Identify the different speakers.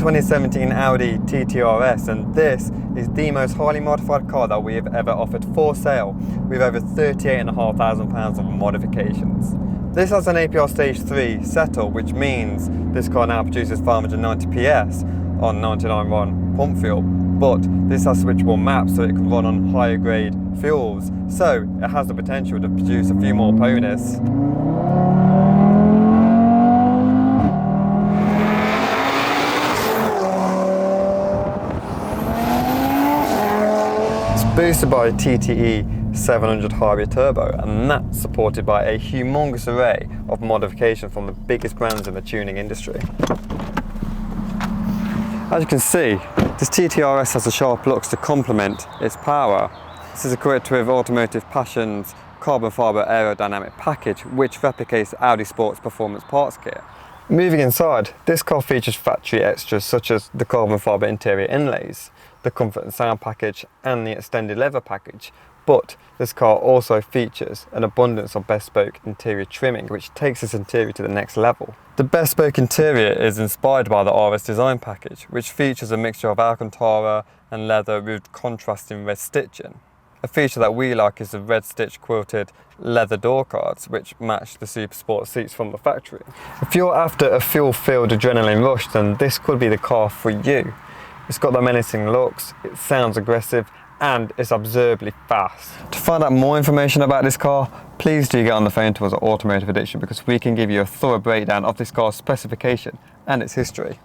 Speaker 1: 2017 Audi TTRS, and this is the most highly modified car that we have ever offered for sale, with over £38,500 of modifications. This has an APR Stage 3 setup, which means this car now produces 590 PS on 99 pump fuel, but this has switchable maps so it can run on higher grade fuels, so it has the potential to produce a few more ponies. Boosted by a TTE700 Turbo, and that's supported by a humongous array of modification from the biggest brands in the tuning industry. As you can see, this TTRS has the sharp looks to complement its power. This is equipped with Automotive-Passion's Carbon-Fibre aerodynamic package, which replicates Audi Sport's performance parts kit. Moving inside, this car features factory extras such as the Carbon-Fibre interior inlays, the comfort and sound package and the extended leather package, but this car also features an abundance of bespoke interior trimming, which takes this interior to the next level. The bespoke interior is inspired by the RS design package, which features a mixture of Alcantara and leather with contrasting red stitching. A feature that we like is the red stitch quilted leather door cards, which match the Super Sport seats from the factory. If you're after a fuel-filled adrenaline rush, then this could be the car for you. It's got the menacing looks, it sounds aggressive, and it's absurdly fast. To find out more information about this car, please do get on the phone to us at Automotive Addiction, because we can give you a thorough breakdown of this car's specification and its history.